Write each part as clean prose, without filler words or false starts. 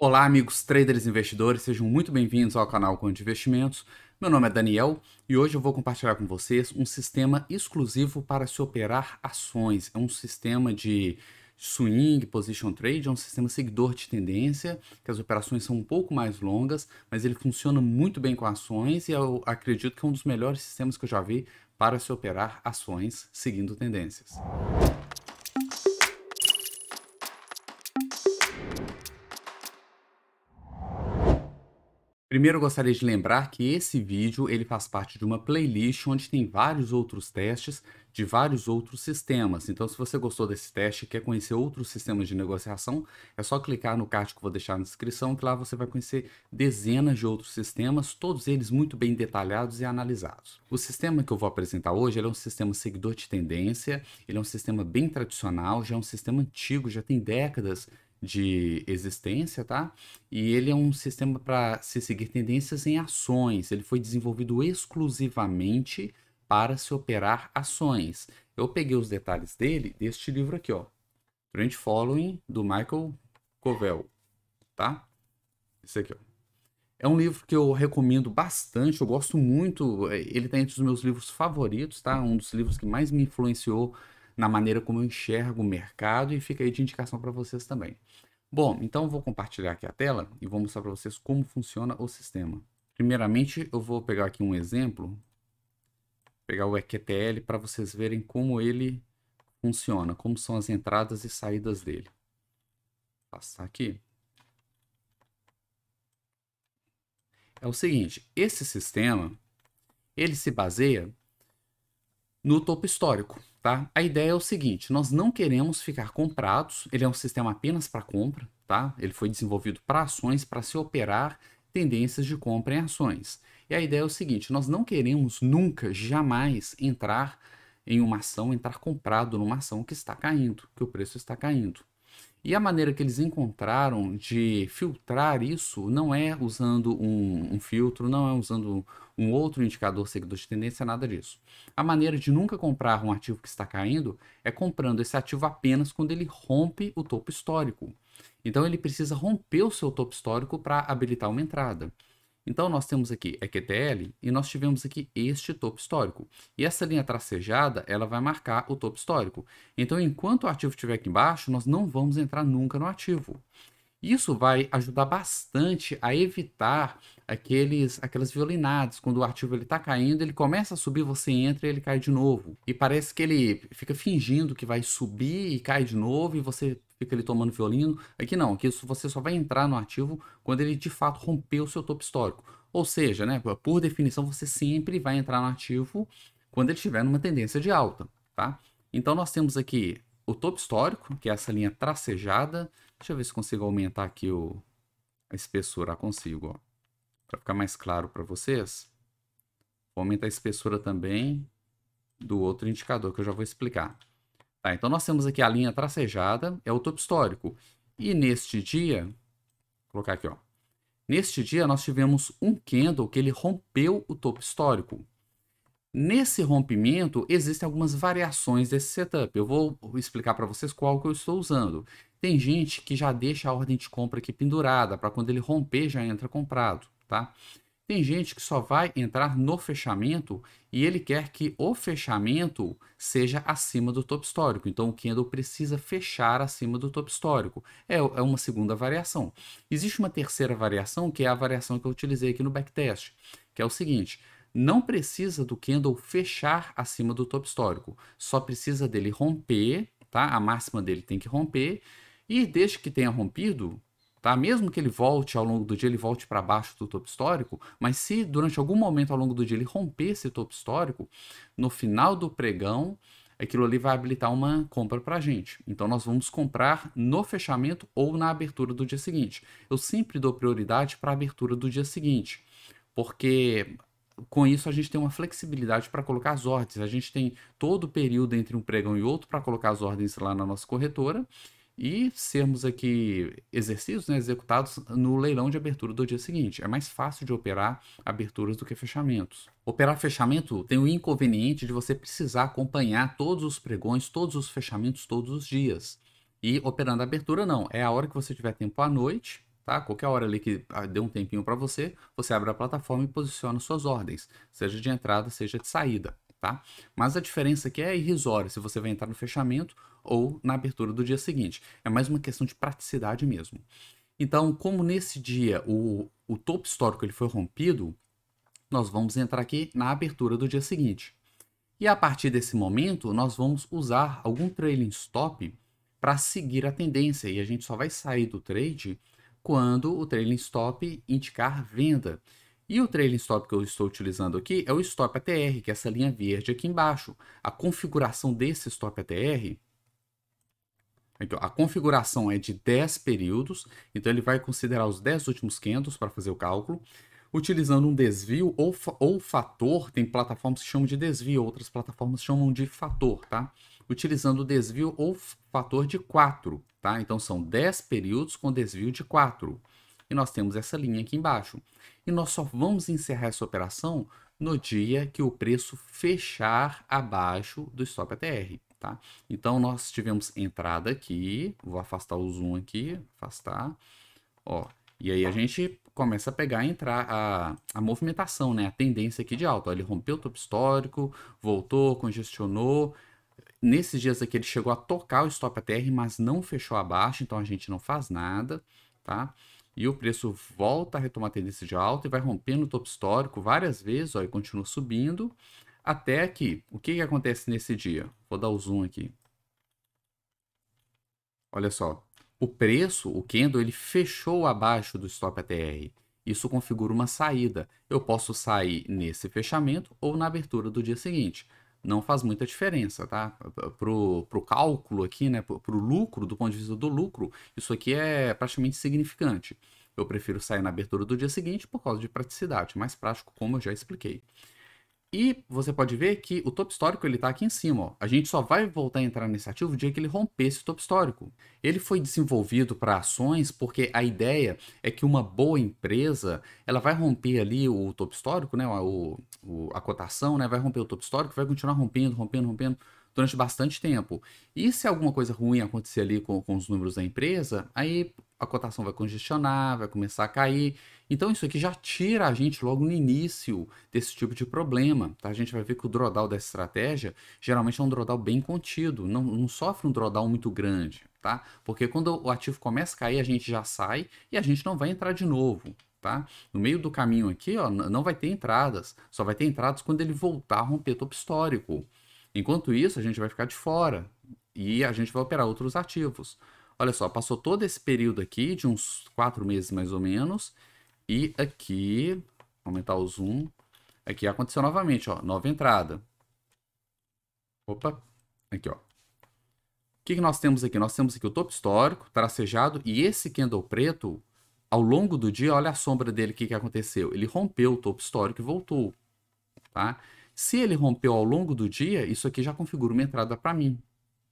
Olá, amigos traders e investidores, sejam muito bem-vindos ao canal Conde Investimentos. Meu nome é Daniel e hoje eu vou compartilhar com vocês um sistema exclusivo para se operar ações. É um sistema de swing, position trade, é um sistema seguidor de tendência, que as operações são um pouco mais longas, mas ele funciona muito bem com ações e eu acredito que é um dos melhores sistemas que eu já vi para se operar ações seguindo tendências. Primeiro, eu gostaria de lembrar que esse vídeo ele faz parte de uma playlist onde tem vários outros testes de vários outros sistemas. Então, se você gostou desse teste e quer conhecer outros sistemas de negociação, é só clicar no card que eu vou deixar na descrição, que lá você vai conhecer dezenas de outros sistemas, todos eles muito bem detalhados e analisados. O sistema que eu vou apresentar hoje ele é um sistema seguidor de tendência, ele é um sistema bem tradicional, já é um sistema antigo, já tem décadas de existência, tá? E ele é um sistema para se seguir tendências em ações. Ele foi desenvolvido exclusivamente para se operar ações. Eu peguei os detalhes dele deste livro aqui, ó, Trend Following, do Michael Covel, tá? Esse aqui, ó. É um livro que eu recomendo bastante, eu gosto muito, ele está entre os meus livros favoritos, tá? Um dos livros que mais me influenciou na maneira como eu enxergo o mercado e fica aí de indicação para vocês também. Bom, então eu vou compartilhar aqui a tela e vou mostrar para vocês como funciona o sistema. Primeiramente, eu vou pegar aqui um exemplo, pegar o EQTL para vocês verem como ele funciona, como são as entradas e saídas dele. Vou passar aqui. É o seguinte, esse sistema, ele se baseia no topo histórico, tá? A ideia é o seguinte, nós não queremos ficar comprados, ele é um sistema apenas para compra, tá? Ele foi desenvolvido para ações, para se operar tendências de compra em ações. E a ideia é o seguinte, nós não queremos nunca, jamais entrar em uma ação, entrar comprado numa ação que está caindo, que o preço está caindo. E a maneira que eles encontraram de filtrar isso não é usando um filtro, não é usando um outro indicador seguidor de tendência, nada disso. A maneira de nunca comprar um ativo que está caindo é comprando esse ativo apenas quando ele rompe o topo histórico. Então ele precisa romper o seu topo histórico para habilitar uma entrada. Então, nós temos aqui EQTL e nós tivemos aqui este topo histórico. E essa linha tracejada, ela vai marcar o topo histórico. Então, enquanto o ativo estiver aqui embaixo, nós não vamos entrar nunca no ativo. Isso vai ajudar bastante a evitar aquelas violinadas. Quando o ativo está caindo, ele começa a subir, você entra e ele cai de novo. E parece que ele fica fingindo que vai subir e cai de novo e você fica ali tomando violino. Aqui não, aqui você só vai entrar no ativo quando ele de fato rompeu o seu topo histórico. Ou seja, né, por definição, você sempre vai entrar no ativo quando ele estiver numa tendência de alta, tá? Então nós temos aqui o topo histórico, que é essa linha tracejada. Deixa eu ver se consigo aumentar aqui a espessura. Consigo, para ficar mais claro para vocês. Vou aumentar a espessura também do outro indicador que eu já vou explicar. Tá, então nós temos aqui a linha tracejada, é o topo histórico. E neste dia, vou colocar aqui, ó. Neste dia nós tivemos um candle que ele rompeu o topo histórico. Nesse rompimento, existem algumas variações desse setup. Eu vou explicar para vocês qual que eu estou usando. Tem gente que já deixa a ordem de compra aqui pendurada, para quando ele romper já entra comprado, tá? Tem gente que só vai entrar no fechamento e ele quer que o fechamento seja acima do topo histórico. Então, o candle precisa fechar acima do topo histórico. É uma segunda variação. Existe uma terceira variação, que é a variação que eu utilizei aqui no backtest, que é o seguinte: não precisa do candle fechar acima do topo histórico, só precisa dele romper, tá? A máxima dele tem que romper, e desde que tenha rompido, tá? Mesmo que ele volte ao longo do dia, ele volte para baixo do topo histórico, mas se durante algum momento ao longo do dia ele romper esse topo histórico, no final do pregão, aquilo ali vai habilitar uma compra para a gente. Então nós vamos comprar no fechamento ou na abertura do dia seguinte. Eu sempre dou prioridade para a abertura do dia seguinte, porque com isso a gente tem uma flexibilidade para colocar as ordens. A gente tem todo o período entre um pregão e outro para colocar as ordens lá na nossa corretora e sermos aqui exercidos, né, executados no leilão de abertura do dia seguinte. É mais fácil de operar aberturas do que fechamentos. Operar fechamento tem o inconveniente de você precisar acompanhar todos os pregões, todos os fechamentos, todos os dias. E operando a abertura não, é a hora que você tiver tempo à noite, tá? Qualquer hora ali que dê um tempinho para você, você abre a plataforma e posiciona suas ordens, seja de entrada, seja de saída, tá? Mas a diferença aqui é irrisória, se você vai entrar no fechamento ou na abertura do dia seguinte. É mais uma questão de praticidade mesmo. Então, como nesse dia o topo histórico ele foi rompido, nós vamos entrar aqui na abertura do dia seguinte. E a partir desse momento, nós vamos usar algum trailing stop para seguir a tendência. E a gente só vai sair do trade quando o trailing stop indicar venda. E o trailing stop que eu estou utilizando aqui é o stop ATR, que é essa linha verde aqui embaixo. A configuração desse stop ATR, então, a configuração é de 10 períodos, então ele vai considerar os 10 últimos candles para fazer o cálculo, utilizando um desvio ou fator. Tem plataformas que chamam de desvio, outras plataformas chamam de fator, tá? Utilizando o desvio ou fator de 4, tá? Então são 10 períodos com desvio de 4. E nós temos essa linha aqui embaixo. E nós só vamos encerrar essa operação no dia que o preço fechar abaixo do stop ATR, tá? Então nós tivemos entrada aqui, vou afastar o zoom aqui, afastar, ó. E aí a gente começa a pegar a movimentação, né? A tendência aqui de alta. Ó, ele rompeu o topo histórico, voltou, congestionou. Nesses dias aqui ele chegou a tocar o stop ATR, mas não fechou abaixo, então a gente não faz nada, tá? E o preço volta a retomar a tendência de alta e vai rompendo o topo histórico várias vezes, ó, e continua subindo até aqui. O que acontece nesse dia? Vou dar o zoom aqui. Olha só, o preço, o candle, ele fechou abaixo do stop ATR. Isso configura uma saída. Eu posso sair nesse fechamento ou na abertura do dia seguinte. Não faz muita diferença, tá? Pro cálculo aqui, né? Pro lucro, do ponto de vista do lucro, isso aqui é praticamente insignificante. Eu prefiro sair na abertura do dia seguinte por causa de praticidade, mais prático, como eu já expliquei. E você pode ver que o topo histórico ele está aqui em cima. Ó. A gente só vai voltar a entrar nesse ativo no dia que ele romper esse topo histórico. Ele foi desenvolvido para ações porque a ideia é que uma boa empresa ela vai romper ali o topo histórico, né? A cotação, né? Vai romper o topo histórico, vai continuar rompendo durante bastante tempo. E se alguma coisa ruim acontecer ali com os números da empresa, aí a cotação vai congestionar, vai começar a cair. Então isso aqui já tira a gente logo no início desse tipo de problema, tá? A gente vai ver que o drawdown dessa estratégia geralmente é um drawdown bem contido, não sofre um drawdown muito grande, tá? Porque quando o ativo começa a cair, a gente já sai e a gente não vai entrar de novo, tá? No meio do caminho aqui, ó, não vai ter entradas, só vai ter entradas quando ele voltar a romper topo histórico. Enquanto isso, a gente vai ficar de fora e a gente vai operar outros ativos. Olha só, passou todo esse período aqui, de uns 4 meses mais ou menos, e aqui, aumentar o zoom, aqui aconteceu novamente, ó, nova entrada. Opa, aqui, ó. O que nós temos aqui? Nós temos aqui o topo histórico, tracejado, e esse candle preto, ao longo do dia, olha a sombra dele, o que aconteceu? Ele rompeu o topo histórico e voltou, tá? Se ele rompeu ao longo do dia, isso aqui já configura uma entrada para mim,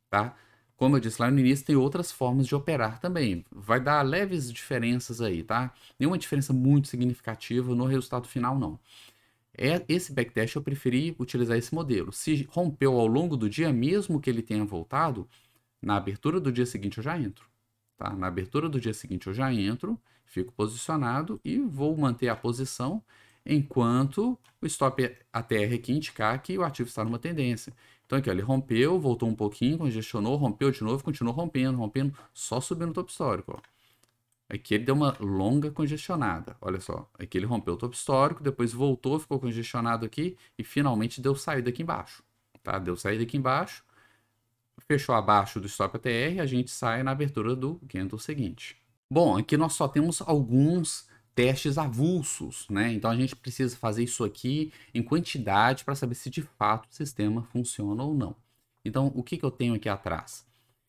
tá? Como eu disse lá no início, tem outras formas de operar também. Vai dar leves diferenças aí, tá? Nenhuma diferença muito significativa no resultado final, não. Esse backtest eu preferi utilizar esse modelo. Se rompeu ao longo do dia, mesmo que ele tenha voltado, na abertura do dia seguinte eu já entro. Tá? Na abertura do dia seguinte eu já entro, fico posicionado e vou manter a posição enquanto o stop ATR aqui indicar que o ativo está numa tendência. Então aqui ó, ele rompeu, voltou um pouquinho, congestionou, rompeu de novo, continuou rompendo, só subindo o topo histórico. Ó. Aqui ele deu uma longa congestionada, olha só. Aqui ele rompeu o topo histórico, depois voltou, ficou congestionado aqui e finalmente deu saída aqui embaixo. Tá? Deu saída aqui embaixo, fechou abaixo do stop ATR, a gente sai na abertura do candle seguinte. Bom, aqui nós só temos alguns testes avulsos, né? Então a gente precisa fazer isso aqui em quantidade para saber se de fato o sistema funciona ou não. Então, o que eu tenho aqui atrás?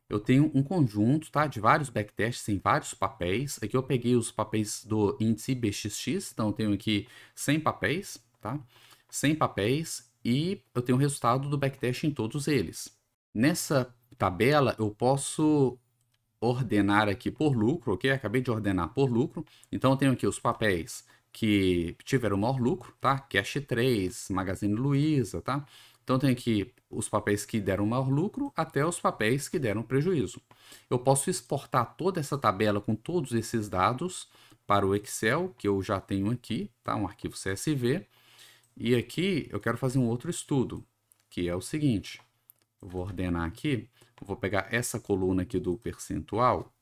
Eu tenho um conjunto, tá, de vários backtests em vários papéis. Aqui eu peguei os papéis do índice BXX, então eu tenho aqui 100 papéis, tá? 100 papéis e eu tenho o resultado do backtest em todos eles. Nessa tabela eu posso ordenar aqui por lucro, ok? Acabei de ordenar por lucro. Então eu tenho aqui os papéis que tiveram maior lucro, tá? Cash 3, Magazine Luiza, tá? Então tem aqui os papéis que deram maior lucro até os papéis que deram prejuízo. Eu posso exportar toda essa tabela com todos esses dados para o Excel, que eu já tenho aqui, tá? Um arquivo CSV. E aqui eu quero fazer um outro estudo, que é o seguinte. Eu vou ordenar aqui, eu vou pegar essa coluna aqui do percentual.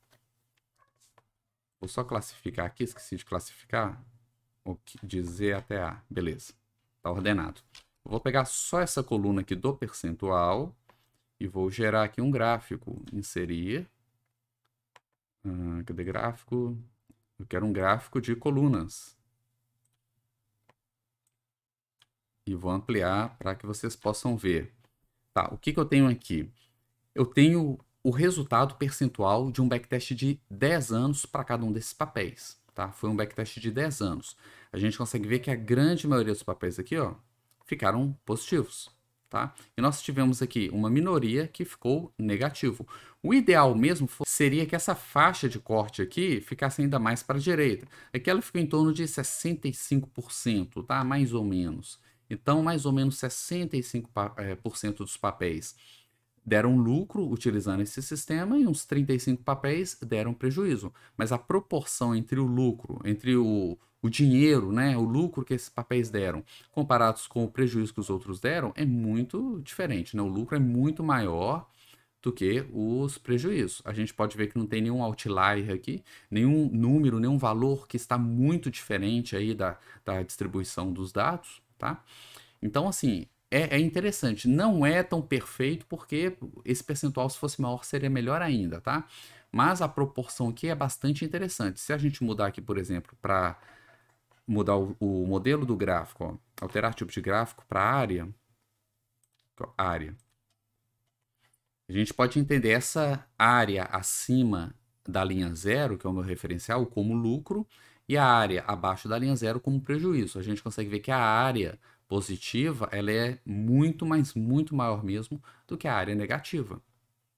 Vou só classificar aqui, esqueci de classificar. De Z até A, beleza. Está ordenado. Eu vou pegar só essa coluna aqui do percentual e vou gerar aqui um gráfico. Inserir. Cadê gráfico? Eu quero um gráfico de colunas. E vou ampliar para que vocês possam ver. Tá, o que eu tenho aqui? Eu tenho o resultado percentual de um backtest de 10 anos para cada um desses papéis. Tá? Foi um backtest de 10 anos. A gente consegue ver que a grande maioria dos papéis aqui, ó, ficaram positivos. Tá? E nós tivemos aqui uma minoria que ficou negativo. O ideal mesmo seria que essa faixa de corte aqui ficasse ainda mais para a direita. Aqui ela ficou em torno de 65%, tá? Mais ou menos. Então, mais ou menos 65% dos papéis deram lucro utilizando esse sistema e uns 35 papéis deram prejuízo. Mas a proporção entre o lucro, entre o dinheiro, né, o lucro que esses papéis deram, comparados com o prejuízo que os outros deram, é muito diferente, né? O lucro é muito maior do que os prejuízos. A gente pode ver que não tem nenhum outlier aqui, nenhum número, nenhum valor que está muito diferente aí da distribuição dos dados, tá? Então, assim, é interessante. Não é tão perfeito porque esse percentual, se fosse maior, seria melhor ainda, tá? Mas a proporção aqui é bastante interessante. Se a gente mudar aqui, por exemplo, para mudar o modelo do gráfico, ó, alterar tipo de gráfico para área, a gente pode entender essa área acima da linha zero, que é o meu referencial, como lucro, e a área abaixo da linha zero como prejuízo. A gente consegue ver que a área positiva ela é muito, mas muito maior mesmo do que a área negativa.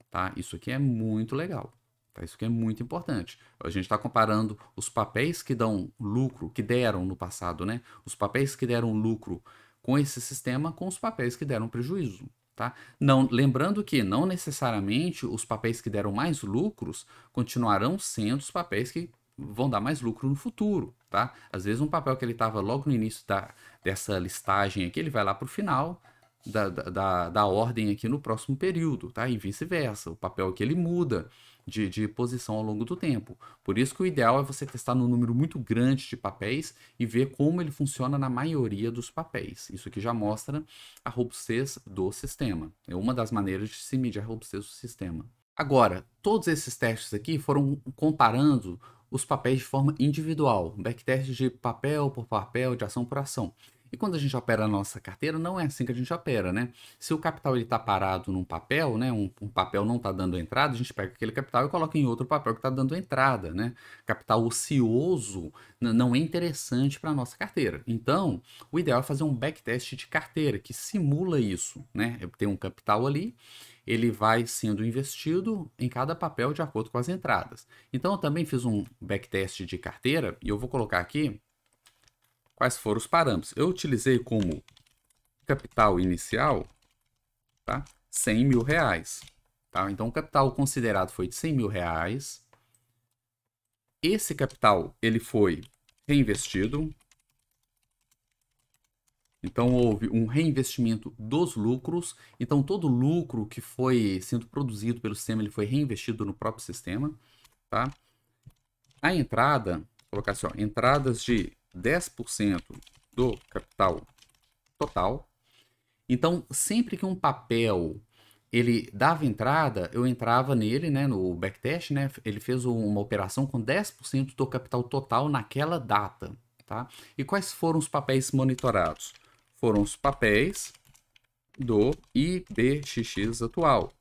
Tá? Isso aqui é muito legal. Tá? Isso aqui é muito importante. A gente está comparando os papéis que dão lucro, que deram no passado, né? Os papéis que deram lucro com esse sistema com os papéis que deram prejuízo. Tá? Não, lembrando que não necessariamente os papéis que deram mais lucros continuarão sendo os papéis que vão dar mais lucro no futuro. Tá? Às vezes um papel que ele estava logo no início dessa listagem aqui, ele vai lá para o final da ordem aqui no próximo período, tá? E vice-versa. O papel aqui ele muda de posição ao longo do tempo. Por isso que o ideal é você testar num número muito grande de papéis e ver como ele funciona na maioria dos papéis. Isso aqui já mostra a robustez do sistema. É uma das maneiras de se medir a robustez do sistema. Agora, todos esses testes aqui foram comparando os papéis de forma individual, backtest de papel por papel, de ação por ação. E quando a gente opera a nossa carteira, não é assim que a gente opera, né? Se o capital está parado num papel, né? Um papel não está dando entrada, a gente pega aquele capital e coloca em outro papel que está dando entrada, né? Capital ocioso não é interessante para a nossa carteira. Então, o ideal é fazer um backtest de carteira que simula isso, né? Eu tenho um capital ali, ele vai sendo investido em cada papel de acordo com as entradas. Então, eu também fiz um backtest de carteira e eu vou colocar aqui quais foram os parâmetros. Eu utilizei como capital inicial, tá? 100 mil reais. Tá? Então, o capital considerado foi de 100 mil reais. Esse capital ele foi reinvestido. Então, houve um reinvestimento dos lucros. Então, todo lucro que foi sendo produzido pelo sistema ele foi reinvestido no próprio sistema. Tá? A entrada, vou colocar assim, ó, entradas de 10% do capital total. Então, sempre que um papel ele dava entrada, eu entrava nele, né, no backtest, né, ele fez uma operação com 10% do capital total naquela data, tá? E quais foram os papéis monitorados? Foram os papéis do IBXX atual,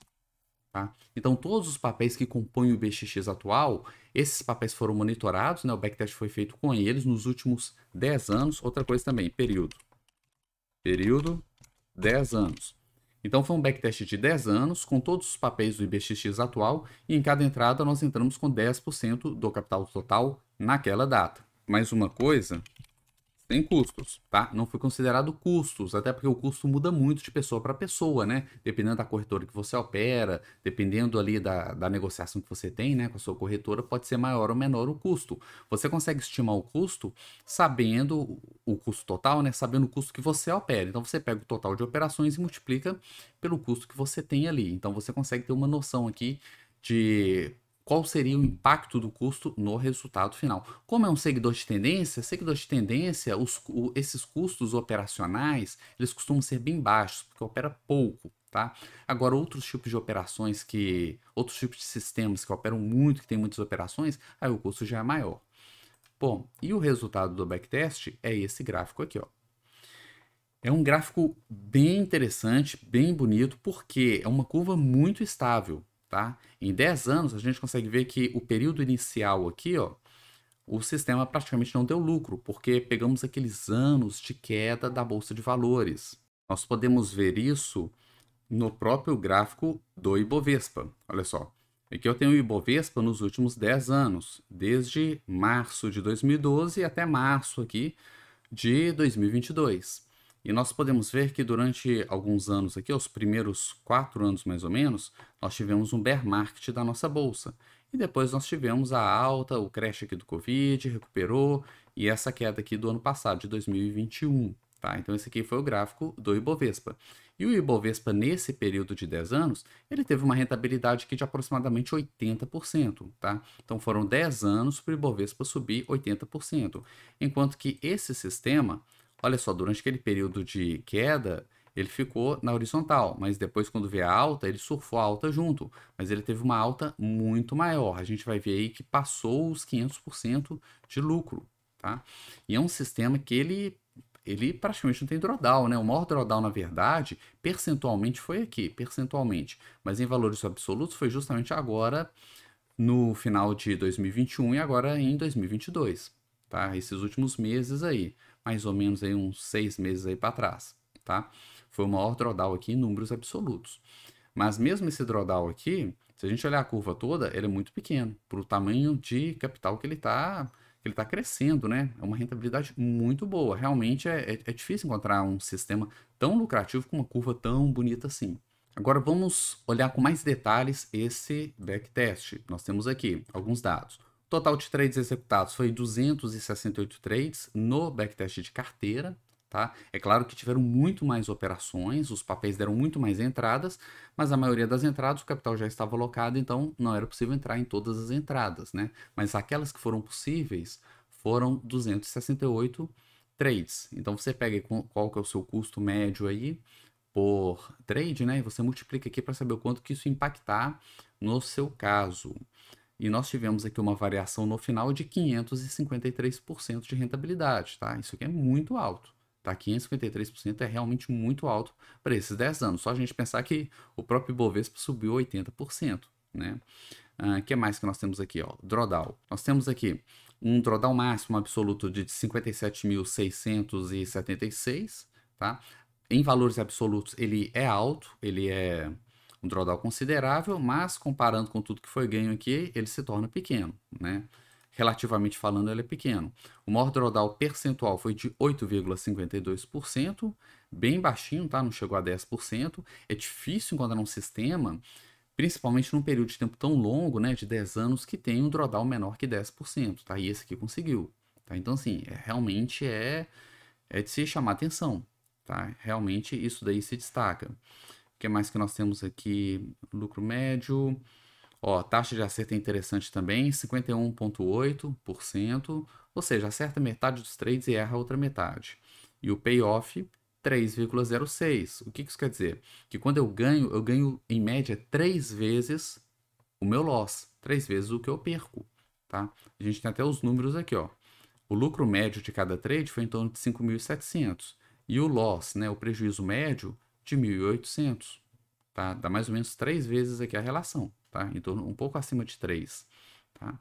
tá? Então, todos os papéis que compõem o IBXX atual, esses papéis foram monitorados, né? O backtest foi feito com eles nos últimos 10 anos. Outra coisa também, período. Período, 10 anos. Então, foi um backtest de 10 anos, com todos os papéis do IBXX atual, e em cada entrada nós entramos com 10% do capital total naquela data. Mais uma coisa, sem custos, tá? Não foi considerado custos, até porque o custo muda muito de pessoa para pessoa, né? Dependendo da corretora que você opera, dependendo ali da negociação que você tem, né, com a sua corretora, pode ser maior ou menor o custo. Você consegue estimar o custo sabendo o custo total, né? Sabendo o custo que você opera. Então você pega o total de operações e multiplica pelo custo que você tem ali. Então você consegue ter uma noção aqui de qual seria o impacto do custo no resultado final. Como é um seguidor de tendência, esses custos operacionais, eles costumam ser bem baixos, porque opera pouco, tá? Agora, outros tipos de operações outros tipos de sistemas que operam muito, que tem muitas operações, aí o custo já é maior. Bom, e o resultado do backtest é esse gráfico aqui, ó. É um gráfico bem interessante, bem bonito, porque é uma curva muito estável, tá? Em 10 anos, a gente consegue ver que o período inicial aqui, ó, o sistema praticamente não deu lucro, porque pegamos aqueles anos de queda da Bolsa de Valores. Nós podemos ver isso no próprio gráfico do Ibovespa. Olha só. Aqui eu tenho o Ibovespa nos últimos 10 anos, desde março de 2012 até março aqui de 2022. E nós podemos ver que durante alguns anos aqui, os primeiros 4 anos mais ou menos, nós tivemos um bear market da nossa bolsa. E depois nós tivemos a alta, o crash aqui do Covid, recuperou, e essa queda aqui do ano passado, de 2021. Tá? Então esse aqui foi o gráfico do Ibovespa. E o Ibovespa, nesse período de 10 anos, ele teve uma rentabilidade aqui de aproximadamente 80%. Tá? Então foram 10 anos para o Ibovespa subir 80%. Enquanto que esse sistema, olha só, durante aquele período de queda, ele ficou na horizontal, mas depois, quando veio a alta, ele surfou a alta junto. Mas ele teve uma alta muito maior. A gente vai ver aí que passou os 500% de lucro, tá? E é um sistema que ele praticamente não tem drawdown, né? O maior drawdown, na verdade, percentualmente foi aqui, percentualmente. Mas em valores absolutos foi justamente agora, no final de 2021 e agora em 2022, tá? Esses últimos meses aí, mais ou menos aí uns 6 meses aí para trás, tá? Foi o maior drawdown aqui em números absolutos. Mas mesmo esse drawdown aqui, se a gente olhar a curva toda, ele é muito pequeno para o tamanho de capital que ele tá crescendo, né? É uma rentabilidade muito boa. Realmente é difícil encontrar um sistema tão lucrativo com uma curva tão bonita assim. Agora vamos olhar com mais detalhes esse backtest. Nós temos aqui alguns dados. O total de trades executados foi 268 trades no backtest de carteira. Tá? É claro que tiveram muito mais operações, os papéis deram muito mais entradas, mas a maioria das entradas o capital já estava alocado, então não era possível entrar em todas as entradas, né? Mas aquelas que foram possíveis foram 268 trades. Então você pega qual que é o seu custo médio aí por trade, né? E você multiplica aqui para saber o quanto que isso impactar no seu caso. E nós tivemos aqui uma variação no final de 553% de rentabilidade, tá? Isso aqui é muito alto, tá? 553% é realmente muito alto para esses 10 anos. Só a gente pensar que o próprio Ibovespa subiu 80%, né? O que mais que nós temos aqui, ó? Drawdown. Nós temos aqui um drawdown máximo absoluto de 57.676, tá? Em valores absolutos, ele é alto, ele é um drawdown considerável, mas comparando com tudo que foi ganho aqui, ele se torna pequeno, né? Relativamente falando, ele é pequeno. O maior drawdown percentual foi de 8,52%, bem baixinho, tá? Não chegou a 10%. É difícil encontrar um sistema, principalmente num período de tempo tão longo, né, de 10 anos, que tem um drawdown menor que 10%, tá? E esse aqui conseguiu, tá? Então, assim, realmente é de se chamar atenção, tá? Realmente isso daí se destaca. O que mais que nós temos aqui? Lucro médio. Ó, taxa de acerto é interessante também, 51,8%, ou seja, acerta metade dos trades e erra a outra metade. E o payoff, 3,06. O que isso quer dizer? Que quando eu ganho em média 3 vezes o meu loss, 3 vezes o que eu perco, tá? A gente tem até os números aqui, ó. O lucro médio de cada trade foi em torno de 5.700 e o loss, né, o prejuízo médio, de 1.800, tá? Dá mais ou menos 3 vezes aqui a relação, tá? Em torno, um pouco acima de 3, tá?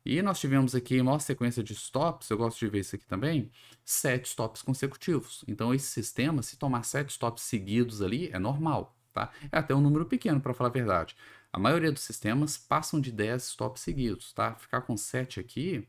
E nós tivemos aqui, maior sequência de stops, eu gosto de ver isso aqui também, 7 stops consecutivos. Então, esse sistema, se tomar 7 stops seguidos ali, é normal, tá? É até um número pequeno, para falar a verdade. A maioria dos sistemas passam de 10 stops seguidos, tá? Ficar com 7 aqui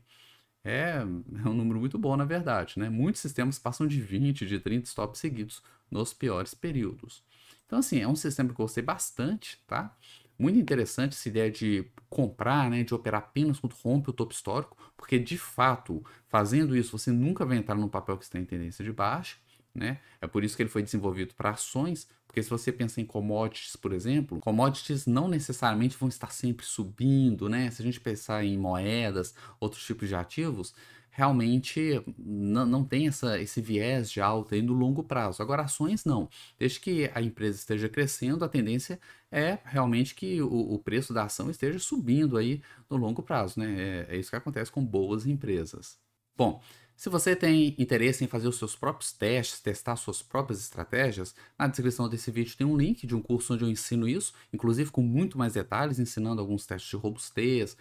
É um número muito bom, na verdade, né? Muitos sistemas passam de 20, de 30 stops seguidos nos piores períodos. Então, assim, é um sistema que eu gostei bastante, tá? Muito interessante essa ideia de comprar, né, de operar apenas quando rompe o topo histórico, porque de fato, fazendo isso, você nunca vai entrar num papel que está em tendência de baixa, né? É por isso que ele foi desenvolvido para ações, porque se você pensa em commodities, por exemplo, commodities não necessariamente vão estar sempre subindo, né? Se a gente pensar em moedas, outros tipos de ativos, realmente não tem esse viés de alta aí no longo prazo. Agora, ações não. Desde que a empresa esteja crescendo, a tendência é realmente que o preço da ação esteja subindo aí no longo prazo, né? É isso que acontece com boas empresas. Bom, se você tem interesse em fazer os seus próprios testes, testar suas próprias estratégias, na descrição desse vídeo tem um link de um curso onde eu ensino isso, inclusive com muito mais detalhes, ensinando alguns testes de robustez,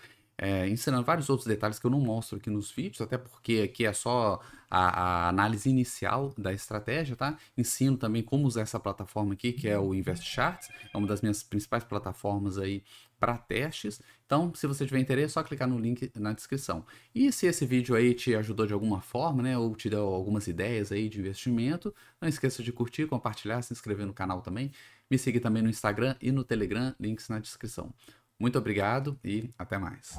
ensinando vários outros detalhes que eu não mostro aqui nos vídeos, até porque aqui é só a análise inicial da estratégia, tá? Ensino também como usar essa plataforma aqui, que é o InvestCharts, é uma das minhas principais plataformas aí para testes. Então, se você tiver interesse, é só clicar no link na descrição. E se esse vídeo aí te ajudou de alguma forma, né, ou te deu algumas ideias aí de investimento, não esqueça de curtir, compartilhar, se inscrever no canal também. Me seguir também no Instagram e no Telegram, links na descrição. Muito obrigado e até mais.